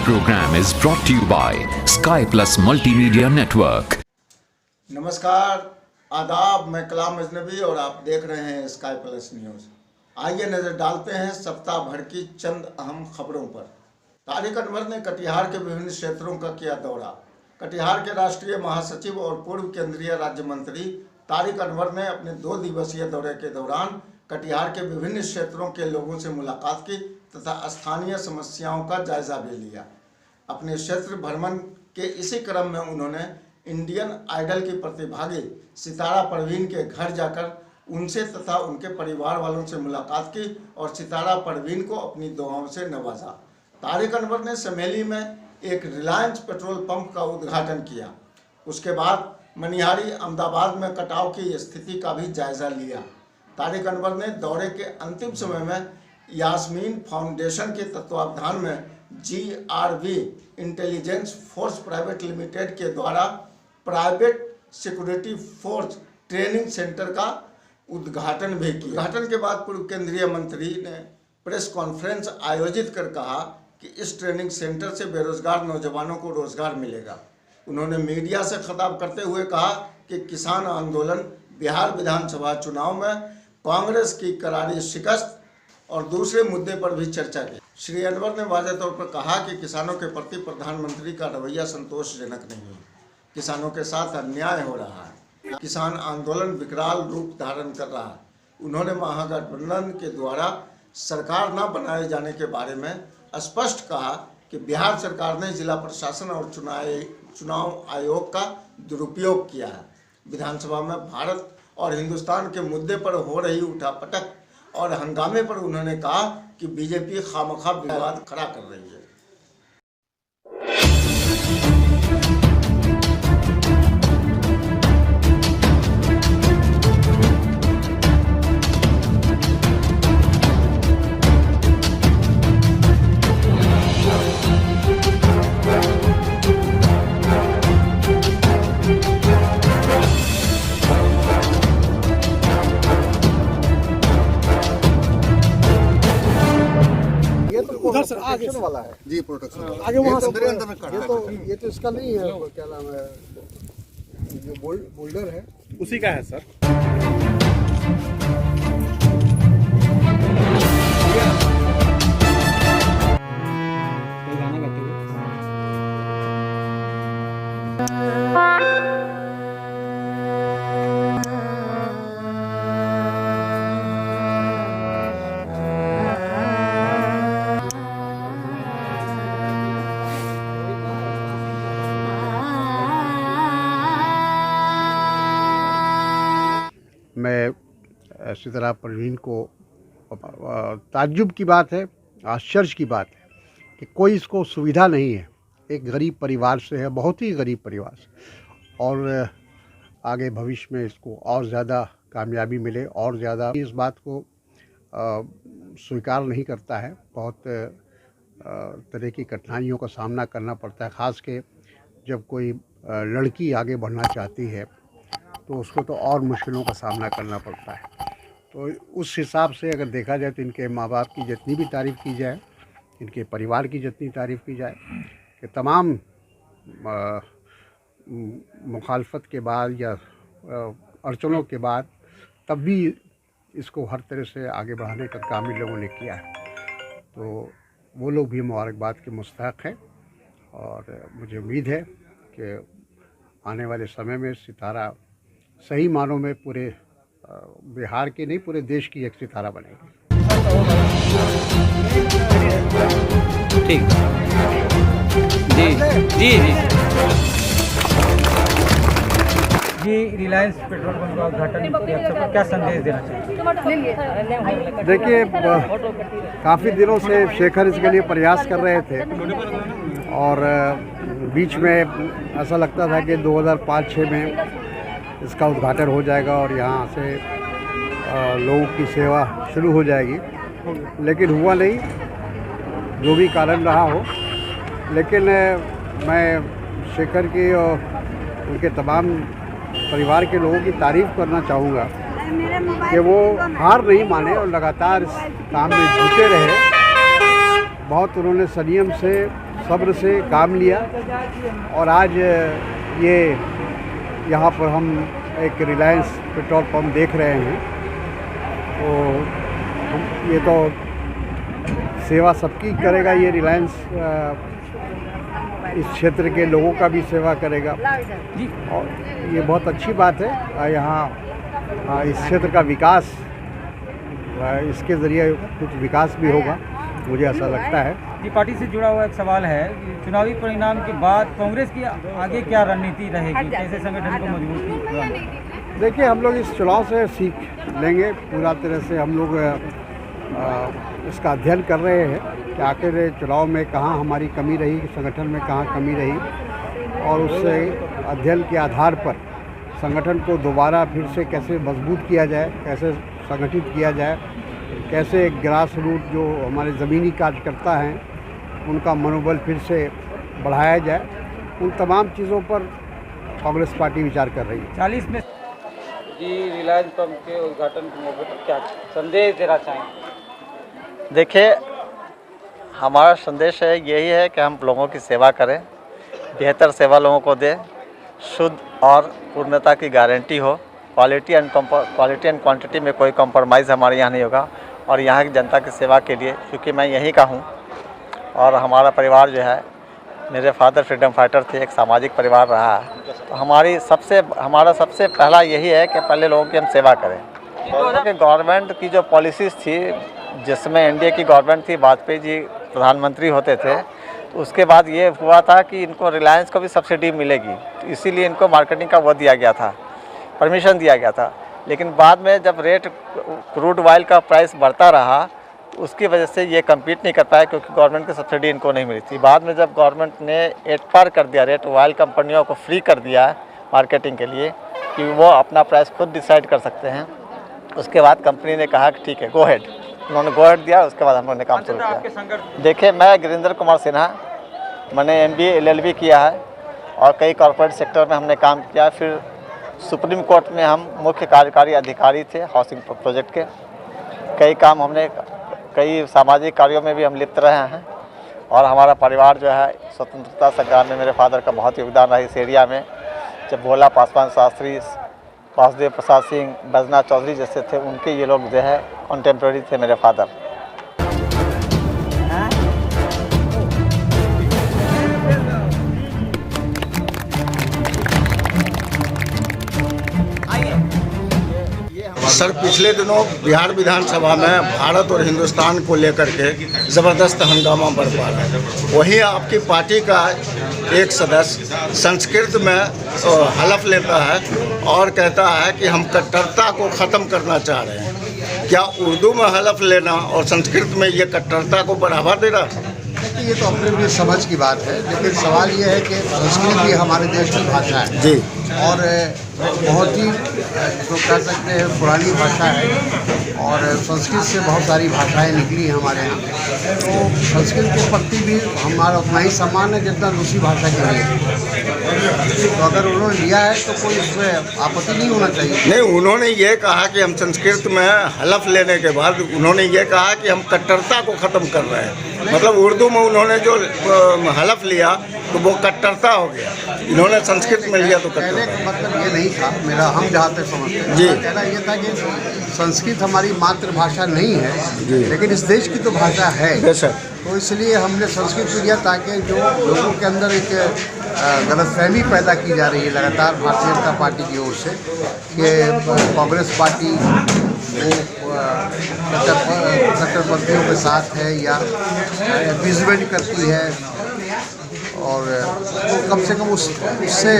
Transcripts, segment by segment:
program is brought to you by Sky Plus Multimedia Network. नमस्कार, आदाब। मैं कलाम अजनबी और आप देख रहे हैं स्काई प्लस न्यूज़। आइए नज़र डालते हैं सप्ताह भर की चंद अहम खबरों पर। तारिक अनवर ने कटिहार के विभिन्न क्षेत्रों का किया दौरा। कटिहार के राष्ट्रीय महासचिव और पूर्व केंद्रीय राज्य मंत्री तारिक अनवर ने अपने 2 दिवसीय दौरे के दौरान कटिहार के विभिन्न क्षेत्रों के लोगों से मुलाकात की तथा स्थानीय समस्याओं का जायजा भी लिया। अपने क्षेत्र भ्रमण के इसी क्रम में उन्होंने इंडियन आइडल की प्रतिभागी सितारा परवीन के घर जाकर उनसे तथा उनके परिवार वालों से मुलाकात की और सितारा परवीन को अपनी दुआओं से नवाजा। तारिक अनवर ने समेली में एक रिलायंस पेट्रोल पंप का उद्घाटन किया। उसके बाद मनिहारी अहमदाबाद में कटाव की स्थिति का भी जायजा लिया। तारिक अनवर ने दौरे के अंतिम समय में यास्मीन फाउंडेशन के तत्वावधान में GRV intelligence force private limited के द्वारा private security force training centre का उद्घाटन भी किया। उद्घाटन के बाद पूर्व केंद्रीय मंत्री ने प्रेस कॉन्फ्रेंस आयोजित कर कहा कि इस ट्रेनिंग सेंटर से बेरोजगार नौजवानों को रोजगार मिलेगा। उन्होंने मीडिया से खिताब करते हुए कहा कि किसान आंदोलन, बिहार विधानसभा चुनाव में कांग्रेस की करारी शिकस्त और दूसरे मुद्दे पर भी चर्चा की। श्री अनवर ने वाज़ेह तौर पर कहा कि किसानों के प्रति प्रधानमंत्री का रवैया संतोषजनक नहीं है। किसानों के साथ अन्याय हो रहा है। किसान आंदोलन विकराल रूप धारण कर रहा है। उन्होंने महागठबंधन के द्वारा सरकार न बनाए जाने के बारे में स्पष्ट कहा कि बिहार सरकार ने जिला प्रशासन और चुनाव आयोग का दुरुपयोग किया है। विधानसभा में भारत और हिंदुस्तान के मुद्दे पर हो रही उठापटक और हंगामे पर उन्होंने कहा कि बीजेपी खामखा विवाद खड़ा कर रही है। उधर सर आगे वाला है जी, प्रोटेक्शन वाला आगे वहाँ से अंदर ये तो इसका नहीं है, क्या नाम है, जो बोल्डर है उसी का है सर। मैं सितारा परवीन को ताज्जुब की बात है, आश्चर्य की बात है कि कोई इसको सुविधा नहीं है। एक गरीब परिवार से है, बहुत ही गरीब परिवार से, और आगे भविष्य में इसको और ज़्यादा कामयाबी मिले और ज़्यादा इस बात को स्वीकार नहीं करता है। बहुत तरह की कठिनाइयों का सामना करना पड़ता है, ख़ास के जब कोई लड़की आगे बढ़ना चाहती है तो उसको तो और मुश्किलों का सामना करना पड़ता है। तो उस हिसाब से अगर देखा जाए तो इनके माँ बाप की जितनी भी तारीफ़ की जाए, इनके परिवार की जितनी तारीफ़ की जाए, कि तमाम मुखालफत के बाद या अड़चनों के बाद तब भी इसको हर तरह से आगे बढ़ाने का काम इन लोगों ने किया है। तो वो लोग भी मुबारकबाद के मुस्तहक़ हैं और मुझे उम्मीद है कि आने वाले समय में सितारा सही मानों में पूरे बिहार की नहीं, पूरे देश की एक सितारा बनेगी। ठीक जी जी जी जी रिलायंस पेट्रोल पंप का उद्घाटन के अवसर पर क्या संदेश देना चाहिए? देखिए, काफ़ी दिनों से शेखर इसके लिए प्रयास कर रहे थे और बीच में ऐसा लगता था कि 2005-06 में इसका उद्घाटन हो जाएगा और यहाँ से लोगों की सेवा शुरू हो जाएगी, लेकिन हुआ नहीं, जो भी कारण रहा हो। लेकिन मैं शेखर की और उनके तमाम परिवार के लोगों की तारीफ़ करना चाहूँगा कि वो हार नहीं माने और लगातार इस काम में जुटे रहे। बहुत उन्होंने संयम से सब्र से काम लिया और आज ये यहाँ पर हम एक रिलायंस पेट्रोल पंप देख रहे हैं। तो ये तो सेवा सबकी करेगा, ये रिलायंस इस क्षेत्र के लोगों का भी सेवा करेगा और ये बहुत अच्छी बात है। यहाँ इस क्षेत्र का विकास, इसके ज़रिए कुछ विकास भी होगा, मुझे ऐसा लगता है। जी, पार्टी से जुड़ा हुआ एक सवाल है कि चुनावी परिणाम के बाद कांग्रेस की आगे क्या रणनीति रहेगी, कैसे संगठन को मजबूत? देखिए, हम लोग इस चुनाव से सीख लेंगे, पूरा तरह से हम लोग इसका अध्ययन कर रहे हैं कि आखिर चुनाव में कहाँ हमारी कमी रही, संगठन में कहाँ कमी रही और उससे अध्ययन के आधार पर संगठन को दोबारा फिर से कैसे मजबूत किया जाए, कैसे संगठित किया जाए, कैसे ग्रास रूट जो हमारे ज़मीनी कार्यकर्ता हैं उनका मनोबल फिर से बढ़ाया जाए, उन तमाम चीज़ों पर कांग्रेस पार्टी विचार कर रही है। 40 में जी रिलायंस पंप के उद्घाटन के मौके पर क्या संदेश देना चाहेंगे? देखिए, हमारा संदेश है यही है कि हम लोगों की सेवा करें, बेहतर सेवा लोगों को दें, शुद्ध और पूर्णता की गारंटी हो, क्वालिटी एंड क्वांटिटी में कोई कॉम्प्रोमाइज़ हमारे यहाँ नहीं होगा। और यहाँ की जनता की सेवा के लिए, क्योंकि मैं यहीं का हूँ और हमारा परिवार जो है, मेरे फादर फ्रीडम फाइटर थे, एक सामाजिक परिवार रहा है, तो हमारा सबसे पहला यही है कि पहले लोगों की हम सेवा करें। क्योंकि गवर्नमेंट की जो पॉलिसीज़ थी, जिसमें एनडीए की गवर्नमेंट थी, वाजपेयी जी प्रधानमंत्री होते थे, तो उसके बाद ये हुआ था कि इनको रिलायंस को भी सब्सिडी मिलेगी, तो इसीलिए इनको मार्केटिंग का वो दिया गया था, परमिशन दिया गया था। लेकिन बाद में जब रेट क्रूड ऑयल का प्राइस बढ़ता रहा, तो उसकी वजह से ये कम्पीट नहीं कर पाया, क्योंकि गवर्नमेंट की सब्सिडी इनको नहीं मिली थी। बाद में जब गवर्नमेंट ने एट पार कर दिया, रेट ऑयल कंपनियों को फ्री कर दिया मार्केटिंग के लिए कि वो अपना प्राइस खुद डिसाइड कर सकते हैं, उसके बाद कंपनी ने कहा कि ठीक है, गो हेड, उन्होंने गो हेड दिया। उसके बाद हम लोगों ने काम शुरू किया। देखिए, मैं गिरिंदर कुमार सिन्हा, मैंने MBA LLB किया है और कई कॉर्पोरेट सेक्टर में हमने काम किया। फिर सुप्रीम कोर्ट में हम मुख्य कार्यकारी अधिकारी थे हाउसिंग प्रोजेक्ट के। कई सामाजिक कार्यों में भी हम लिप्त रहे हैं और हमारा परिवार जो है, स्वतंत्रता संग्राम में मेरे फादर का बहुत योगदान रहा इस एरिया में। जब भोला पासवान शास्त्री, वासुदेव प्रसाद सिंह, बैजनाथ चौधरी जैसे थे, उनके ये लोग जो है कॉन्टेम्प्रेरी थे मेरे फादर। सर, पिछले दिनों बिहार विधानसभा में भारत और हिंदुस्तान को लेकर के ज़बरदस्त हंगामा बरपा है। वहीं आपकी पार्टी का एक सदस्य संस्कृत में हलफ लेता है और कहता है कि हम कट्टरता को ख़त्म करना चाह रहे हैं। क्या उर्दू में हलफ लेना और संस्कृत में ये कट्टरता को बढ़ावा दे रहा है? देखिए, ये तो अपने समझ की बात है, लेकिन सवाल ये है कि संस्कृत भी हमारे देश की भाषा है जी, और बहुत ही जो कह सकते हैं पुरानी भाषा है और संस्कृत से बहुत सारी भाषाएं निकली हैं हमारे यहाँ। तो संस्कृत के प्रति भी हमारा उतना ही सम्मान है जितना दूसरी भाषा के लिए। तो अगर उन्होंने लिया है तो कोई इसमें आपत्ति नहीं होना चाहिए। नहीं, उन्होंने ये कहा कि हम संस्कृत में हलफ लेने के बाद उन्होंने ये कहा कि हम कट्टरता को ख़त्म कर रहे हैं। मतलब उर्दू में उन्होंने जो हलफ लिया तो वो कट्टरता हो गया, इन्होंने संस्कृत में लिया तो कट्टरता। मतलब ये नहीं था मेरा, हम जहाँ तक समझते हैं जी, कहना ये था कि संस्कृत हमारी मातृभाषा नहीं है, लेकिन इस देश की तो भाषा है सर। तो इसलिए हमने संस्कृत लिया ताकि जो लोगों के अंदर एक गलतफहमी पैदा की जा रही है लगातार भारतीय जनता पार्टी की ओर से कि कांग्रेस पार्टी वो कट्टरपंथियों के साथ है या अपीजमेंट करती है, और तो कम से कम उससे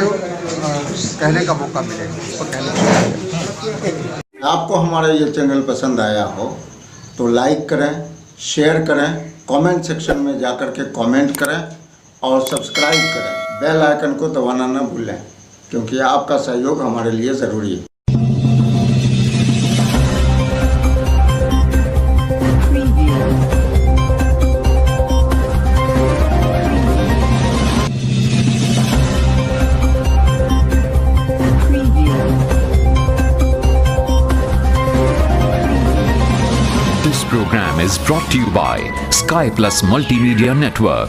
कहने का मौका मिलेगा, उस पर कहने। आपको हमारा ये चैनल पसंद आया हो तो लाइक करें, शेयर करें, कमेंट सेक्शन में जाकर के कमेंट करें और सब्सक्राइब करें। बेल आइकन को दबाना न भूलें, क्योंकि आपका सहयोग हमारे लिए ज़रूरी है। This program is brought to you by Sky Plus Multimedia Network.